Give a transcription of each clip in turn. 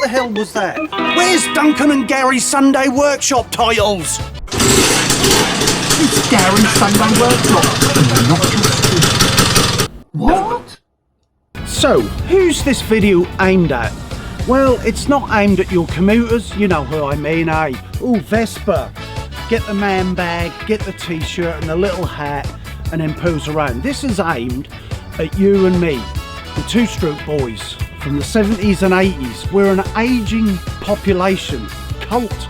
What the hell was that? Where's Duncan and Gary's Sunday Workshop titles? It's Gary's Sunday Workshop, and not just... What? So, who's this video aimed at? Well, it's not aimed at your commuters, you know who I mean, eh? Ooh, Vespa. Get the man bag, get the t-shirt and the little hat, and then pose around. This is aimed at you and me, the two-stroke boys from the 70s and 80s. We're an aging population, cult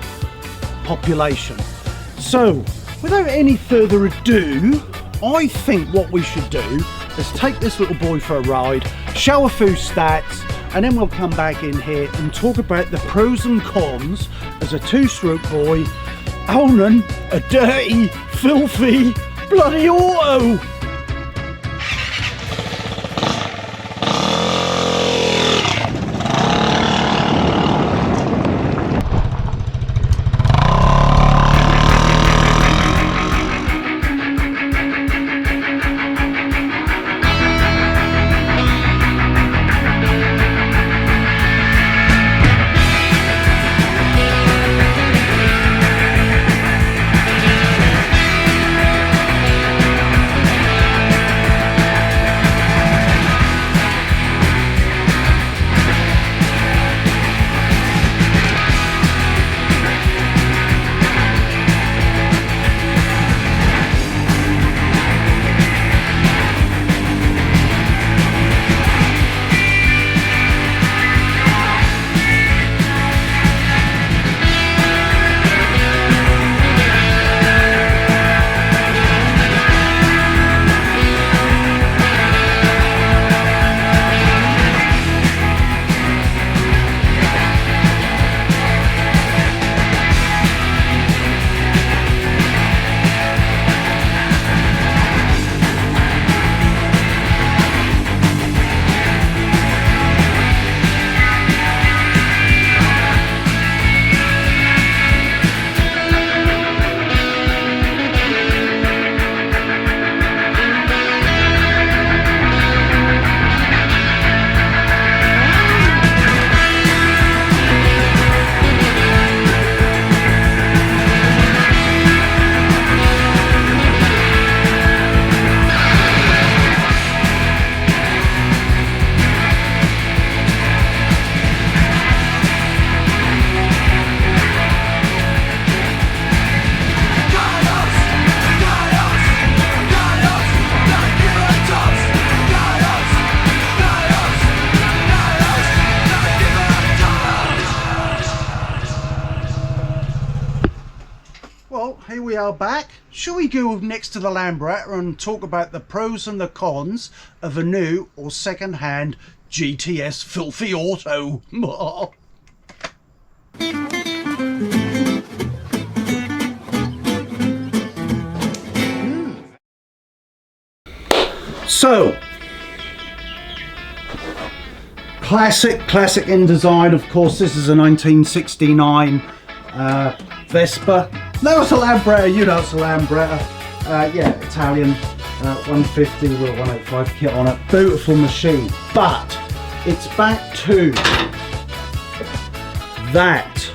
population. So, without any further ado, I think what we should do is take this little boy for a ride, show a few stats, and then we'll come back in here and talk about the pros and cons as a two-stroke boy owning a dirty, filthy, bloody auto. Here we are back. Shall we go next to the lambretta and talk about the pros and the cons of a new or second-hand GTS filthy auto? So, classic in design. Of course, this is a 1969 Vespa. No, it's a lambretta, you know it's a lambretta. Yeah, Italian 150 with a 185 kit on it. Beautiful machine. But it's back to that.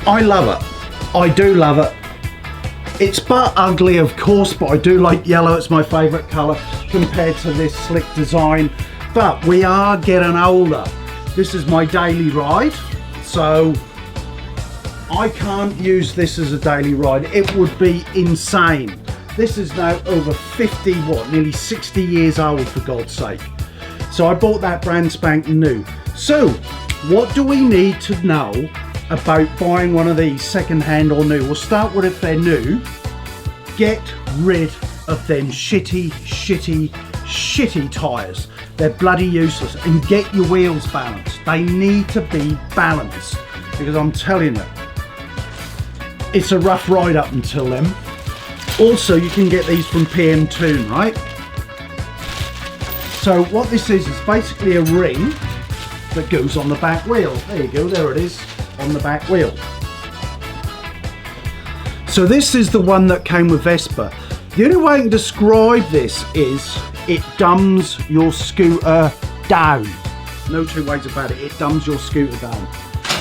I love it. I do love it. It's but ugly, of course, but I do like yellow. It's my favourite colour compared to this slick design. But we are getting older. This is my daily ride. So I can't use this as a daily ride. It would be insane. This is now over 50, nearly 60 years old, for God's sake. So I bought that brand spanking new. So what do we need to know about buying one of these second-hand or new? We'll start with if they're new. Get rid of them shitty tyres. They're bloody useless, and get your wheels balanced. They need to be balanced, because I'm telling you, it's a rough ride up until then. Also, you can get these from PM Toon, right? So what this is basically a ring that goes on the back wheel. There you go, there it is, on the back wheel. So this is the one that came with Vespa. The only way I can describe this is it dumbs your scooter down. No two ways about it, it dumbs your scooter down.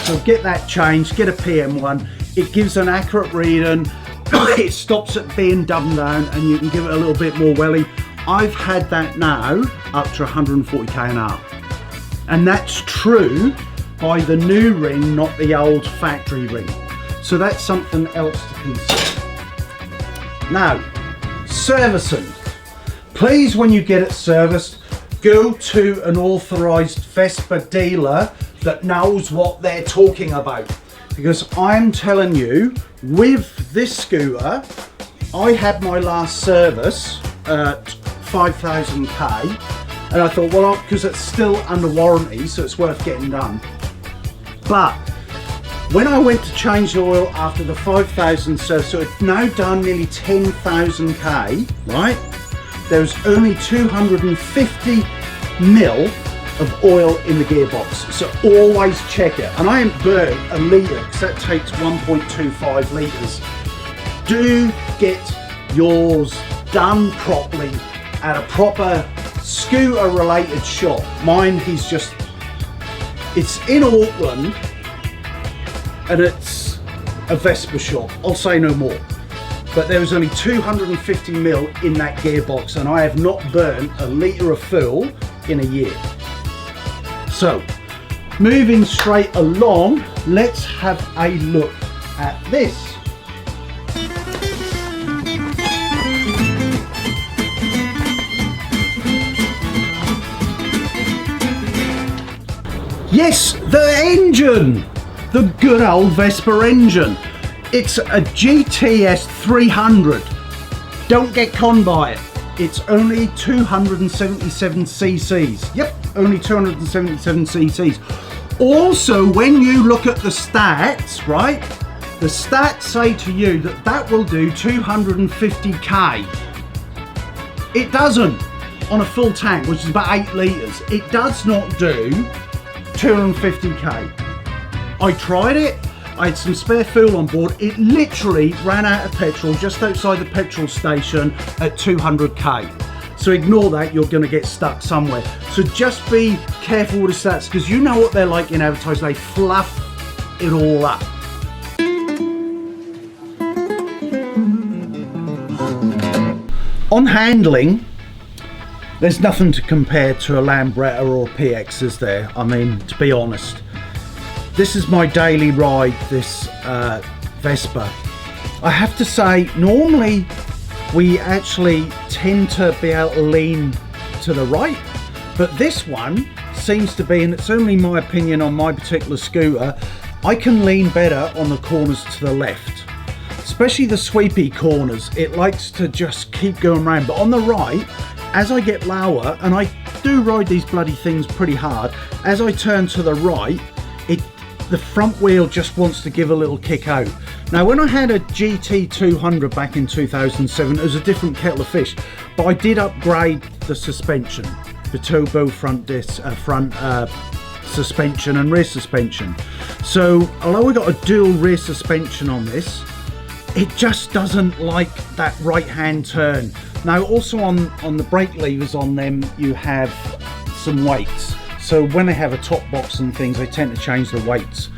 So get that changed, get a PM1. It gives an accurate reading. It stops it being dumbed down and you can give it a little bit more welly. I've had that now up to 140k an hour. And that's true by the new ring, not the old factory ring. So that's something else to consider. Now, servicing. Please, when you get it serviced, go to an authorized Vespa dealer that knows what they're talking about. Because I'm telling you, with this scooter, I had my last service at 5,000k, and I thought, well, because it's still under warranty, so it's worth getting done. But when I went to change the oil after the 5,000 service, so it's now done nearly 10,000k, right? There's only 250 mil of oil in the gearbox, so always check it. And I ain't burnt a litre because that takes 1.25 litres. Do get yours done properly at a proper scooter related shop. Mine, it's in Auckland and it's a Vespa shop. I'll say no more. But there was only 250 mil in that gearbox and I have not burnt a litre of fuel in a year. So, moving straight along, let's have a look at this. Yes, the engine! The good old Vespa engine. It's a GTS 300. Don't get conned by it. It's only 277 cc's. Yep, only 277 cc's. Also, when you look at the stats, right? The stats say to you that that will do 250k. It doesn't on a full tank, which is about 8 litres. It does not do 250k. I tried it. I had some spare fuel on board. It literally ran out of petrol just outside the petrol station at 200k. So ignore that, you're gonna get stuck somewhere. So just be careful with the stats because you know what they're like in advertising, they fluff it all up. On handling, there's nothing to compare to a Lambretta or a PX, is there? I mean, to be honest. This is my daily ride, this Vespa. I have to say, normally we actually tend to be able to lean to the right, but this one seems to be, and it's only my opinion on my particular scooter, I can lean better on the corners to the left. Especially the sweepy corners, it likes to just keep going around. But on the right, as I get lower, and I do ride these bloody things pretty hard, as I turn to the right, the front wheel just wants to give a little kick out. Now, when I had a GT200 back in 2007, it was a different kettle of fish, but I did upgrade the suspension, the turbo front suspension and rear suspension. So, although we got a dual rear suspension on this, it just doesn't like that right-hand turn. Now, also on the brake levers on them, you have some weights. So when they have a top box and things, they tend to change the weights.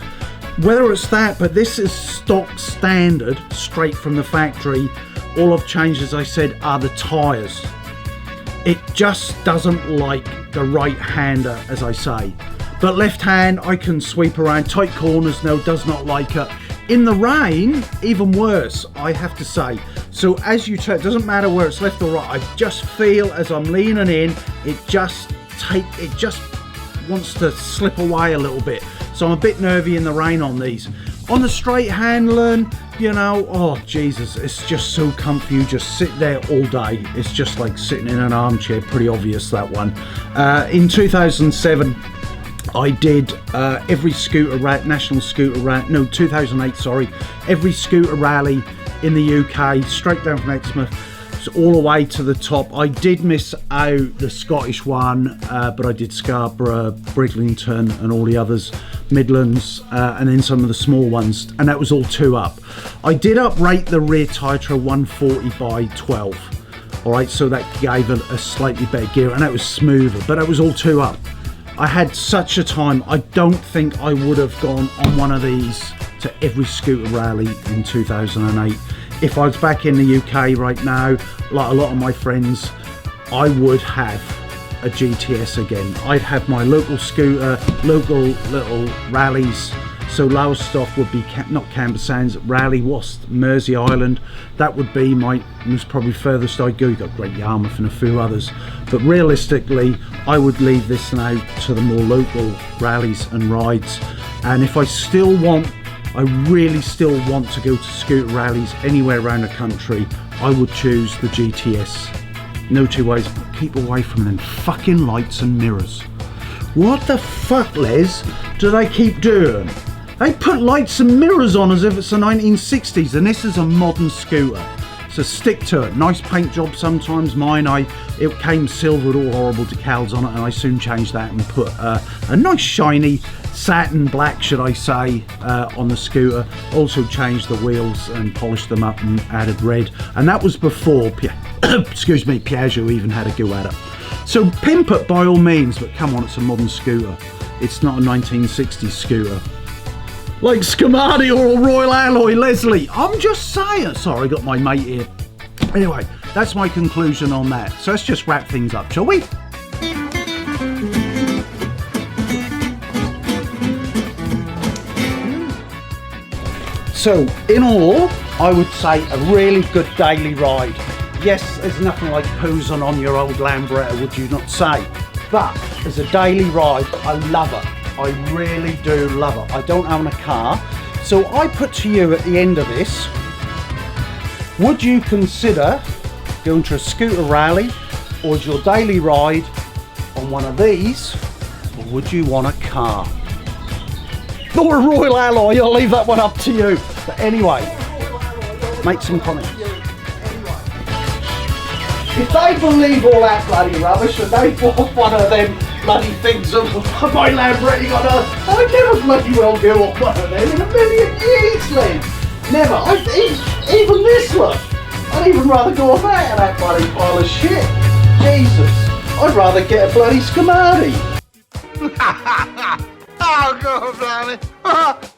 Whether it's that, but this is stock standard, straight from the factory. All I've changed, as I said, are the tyres. It just doesn't like the right-hander, as I say. But left hand, I can sweep around. Tight corners, no, does not like it. In the rain, even worse, I have to say. So as you turn, it doesn't matter where it's left or right, I just feel as I'm leaning in, it just wants to slip away a little bit. So I'm a bit nervy in the rain on these. On the straight handling, you know, oh Jesus, it's just so comfy. You just sit there all day. It's just like sitting in an armchair, pretty obvious that one. In 2007, I did every scooter national scooter rally, no, 2008, sorry, every scooter rally in the UK, straight down from Exmouth, all the way to the top. I did miss out the Scottish one, but I did Scarborough, Bridlington and all the others, Midlands, and then some of the small ones, and that was all 2 up. I did uprate the rear tyre to 140 by 12. All right, so that gave a slightly better gear, and that was smoother, but that was all 2 up. I had such a time. I don't think I would have gone on one of these to every scooter rally in 2008. If I was back in the UK right now, like a lot of my friends, I would have a GTS again. I'd have my local scooter, local little rallies. So Lowestoft would be not Camber Sands, Raleigh, Wast, Mersey Island. That would be my most probably furthest I'd go. You've got Great Yarmouth and a few others. But realistically, I would leave this now to the more local rallies and rides. And if I still want, I really still want to go to scooter rallies anywhere around the country, I would choose the GTS. No two ways, but keep away from them fucking lights and mirrors. What the fuck, Les, do they keep doing? They put lights and mirrors on as if it's the 1960s, and this is a modern scooter. So stick to it. Nice paint job sometimes. Mine, it came silver with all horrible decals on it, and I soon changed that and put a nice shiny satin black, should I say, on the scooter. Also changed the wheels and polished them up and added red. And that was before, excuse me, Piaggio even had a go at it. So pimp it by all means, but come on, it's a modern scooter. It's not a 1960s scooter. Like Scamati or a Royal Alloy, Leslie. I'm just saying. Sorry, I got my mate here. Anyway, that's my conclusion on that. So let's just wrap things up, shall we? So, in all, I would say a really good daily ride. Yes, there's nothing like poozing on your old lambretta, would you not say? But as a daily ride, I love it. I really do love it. I don't own a car. So I put to you at the end of this, would you consider going to a scooter rally, or is your daily ride on one of these, or would you want a car? Or a Royal Alloy, I'll leave that one up to you. But anyway, make some comments. If they believe all that bloody rubbish and they bought one of them bloody things of my lambretta on earth, I never bloody well go on one of them in a million years, Len. Never. Even this one. I'd even rather go on that bloody pile of shit. Jesus. I'd rather get a bloody Scamati. Oh, God, blimey.